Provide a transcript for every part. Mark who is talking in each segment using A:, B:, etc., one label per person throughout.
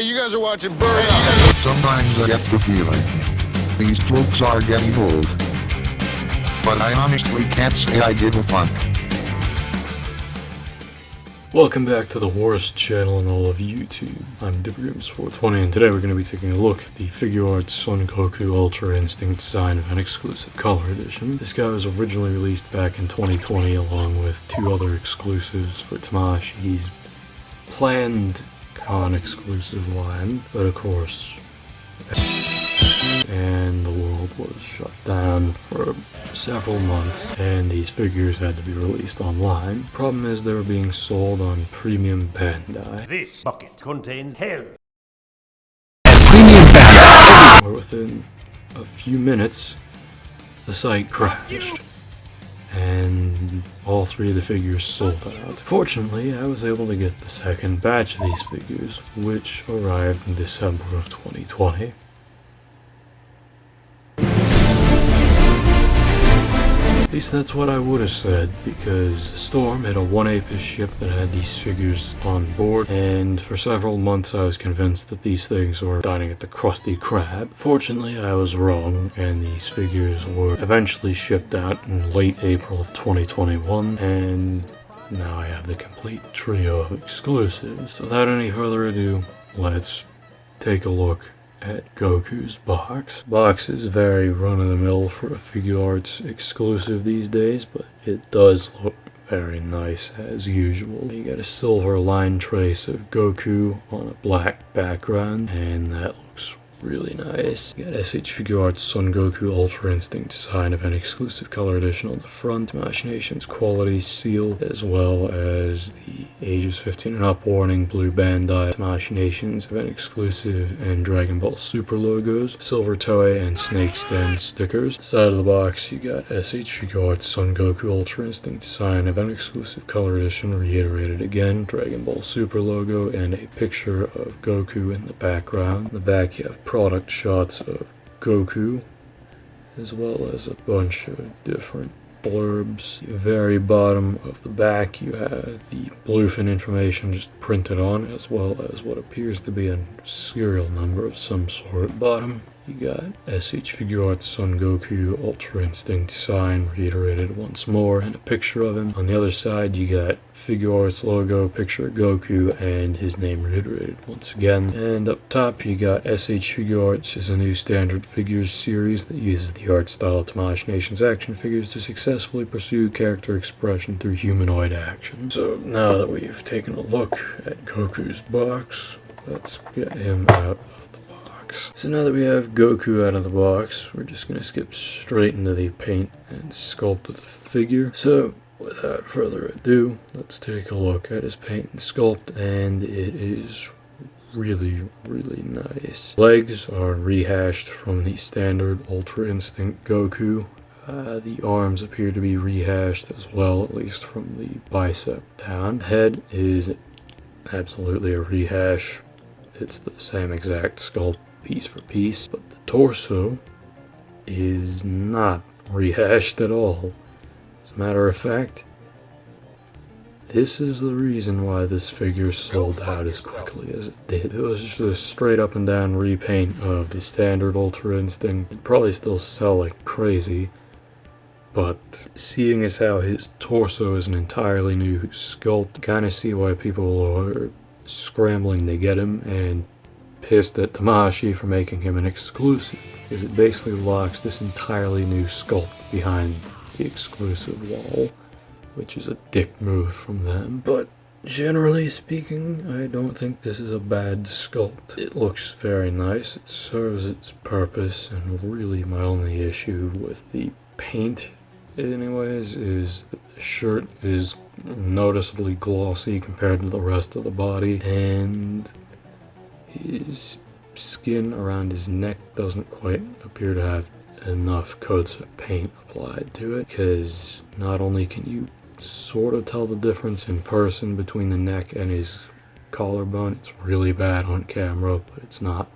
A: Hey, you guys are watching Burn Up.
B: Sometimes I get the feeling these jokes are getting old. But I honestly can't say I give a fuck.
C: Welcome back to the worst channel in all of YouTube. I'm Dibriums420 and today we're going to be taking a look at the Figuarts Son Goku Ultra Instinct Design Event Exclusive Color Edition. This guy was originally released back in 2020 along with two other exclusives for Tamashi's planned con exclusive line, but of course and the world was shut down for several months and these figures had to be released online. Problem is they were being sold on Premium Bandai.
D: This bucket contains hell.
C: Or within a few minutes the site crashed and all three of the figures sold out. Fortunately, I was able to get the second batch of these figures, which arrived in December of 2020. At least that's what I would have said, because Storm had a 1A ship that had these figures on board, and for several months I was convinced that these things were dining at the Krusty Krab. Fortunately, I was wrong, and these figures were eventually shipped out in late April of 2021, and now I have the complete trio of exclusives. So without any further ado, let's take a look at Goku's box. Box is very run-of-the-mill for a Figuarts exclusive these days, but it does look very nice as usual. You got a silver line trace of Goku on a black background, and that looks really nice. You got S.H.Figuarts Son Goku Ultra Instinct Design Event Exclusive Color Edition on the front, Machinations Quality Seal, as well as the ages 15 and up warning, blue Bandai, Machinations Event Exclusive, and Dragon Ball Super logos, silver Toei and Snake's Den stickers. Side of the box, you got S.H.Figuarts Son Goku Ultra Instinct Design Event Exclusive Color Edition, reiterated again, Dragon Ball Super logo, and a picture of Goku in the background. In the back, you have product shots of Goku, as well as a bunch of different blurbs. The very bottom of the back you have the bluefin information just printed on, as well as what appears to be a serial number of some sort. Bottom you got S.H.Figuarts Son Goku Ultra Instinct Sign, reiterated once more, and a picture of him. On the other side you got Figuarts logo, picture of Goku, and his name reiterated once again. And up top you got S.H.Figuarts is a new standard figures series that uses the art style of Machinations action figures to successfully pursue character expression through humanoid action. So now that we've taken a look at Goku's box, let's get him out. So now that we have Goku out of the box, we're just going to skip straight into the paint and sculpt of the figure. So without further ado, let's take a look at his paint and sculpt, and it is really nice. Legs are rehashed from the standard Ultra Instinct Goku. The arms appear to be rehashed as well, at least from the bicep down. Head is absolutely a rehash. It's the same exact sculpt piece for piece, but the torso is not rehashed at all. As a matter of fact, this is the reason why this figure sold out as quickly as it did. It was just a straight up and down repaint of the standard Ultra Instinct. It'd probably still sell like crazy, but seeing as how his torso is an entirely new sculpt, kind of see why people are scrambling to get him and pissed at Tamashi for making him an exclusive, because it basically locks this entirely new sculpt behind the exclusive wall, which is a dick move from them. But generally speaking, I don't think this is a bad sculpt. It looks very nice, it serves its purpose, and really my only issue with the paint anyways is that the shirt is noticeably glossy compared to the rest of the body, and his skin around his neck doesn't quite appear to have enough coats of paint applied to it, because not only can you sort of tell the difference in person between the neck and his collarbone, it's really bad on camera, but it's not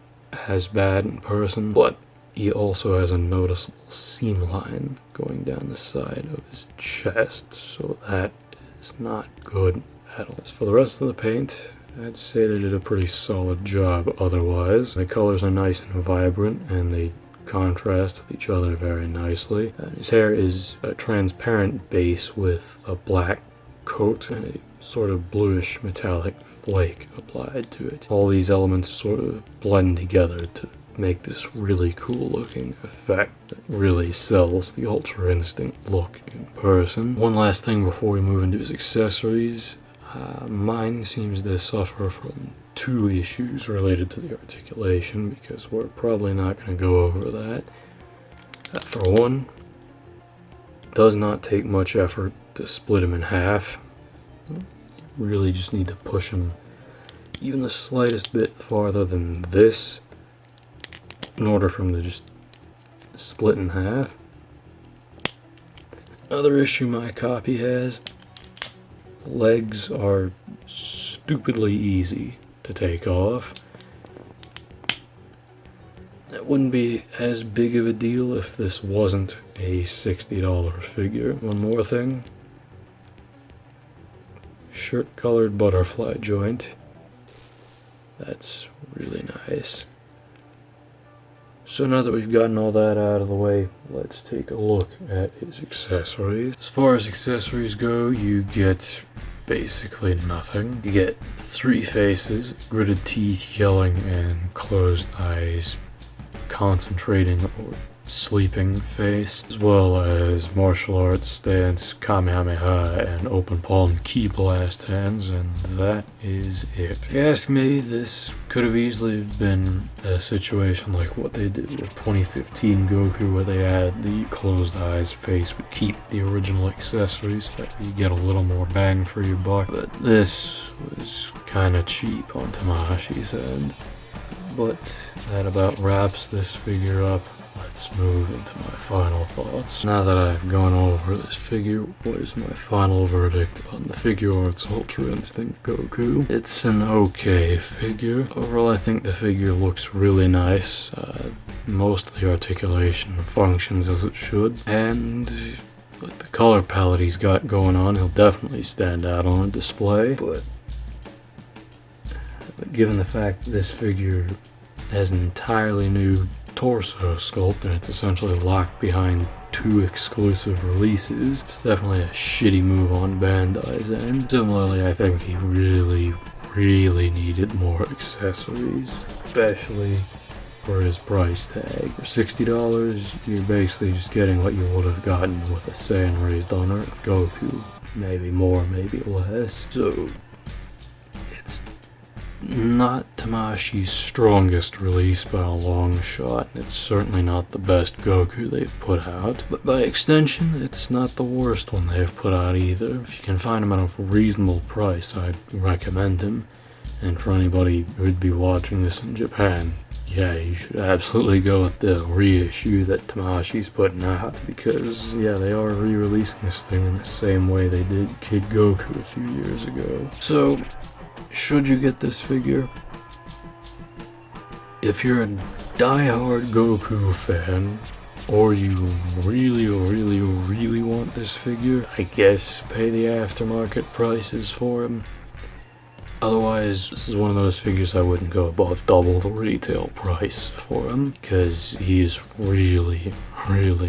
C: as bad in person, but he also has a noticeable seam line going down the side of his chest, so that is not good at all. As for the rest of the paint, I'd say they did a pretty solid job otherwise. The colors are nice and vibrant, and they contrast with each other very nicely. His hair is a transparent base with a black coat and a sort of bluish metallic flake applied to it. All these elements sort of blend together to make this really cool looking effect that really sells the Ultra Instinct look in person. One last thing before we move into his accessories. Mine seems to suffer from two issues related to the articulation, because we're probably not going to go over that. For one, it does not take much effort to split him in half. You really just need to push him even the slightest bit farther than this in order for him to just split in half. Another issue my copy has: legs are stupidly easy to take off. That wouldn't be as big of a deal if this wasn't a $60 figure. One more thing. Shirt colored butterfly joint. That's really nice. So now that we've gotten all that out of the way, let's take a look at his accessories. As far as accessories go, you get basically nothing. You get 3 faces: gritted teeth, yelling, and closed eyes, concentrating or sleeping face, as well as martial arts stance, Kamehameha, and open palm key blast hands, and that is it. If you ask me, this could have easily been a situation like what they did with 2015 Goku, where they added the closed eyes face but keep the original accessories so that you get a little more bang for your buck. But this was kinda cheap on Tamahashi's end. But that about wraps this figure up. Let's move into my final thoughts. Now that I've gone over this figure, what is my final verdict on the Figuarts Ultra Instinct Goku? It's an okay figure. Overall, I think the figure looks really nice. Most of the articulation functions as it should, and with the color palette he's got going on, he'll definitely stand out on a display. But given the fact that this figure has an entirely new torso sculpt and it's essentially locked behind 2 exclusive releases, it's definitely a shitty move on Bandai's end. Similarly, I think he really needed more accessories, especially for his price tag. For $60, you're basically just getting what you would have gotten with a Saiyan Raised on Earth Goku. Maybe more, maybe less. So it's not Tamahashi's strongest release by a long shot. It's certainly not the best Goku they've put out, but by extension, it's not the worst one they've put out either. If you can find him at a reasonable price, I'd recommend him. And for anybody who'd be watching this in Japan, yeah, you should absolutely go with the reissue that Tamahashi's putting out, because yeah, they are re-releasing this thing in the same way they did Kid Goku a few years ago. So should you get this figure? If you're a die-hard Goku fan, or you really want this figure, I guess pay the aftermarket prices for him. Otherwise, this is one of those figures I wouldn't go above double the retail price for him, because he is really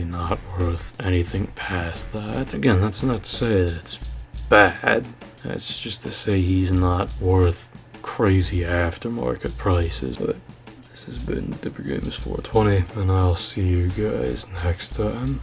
C: not worth anything past that. Again, that's not to say that it's bad. That's just to say he's not worth crazy aftermarket prices. But this has been Dipper Games 420, and I'll see you guys next time.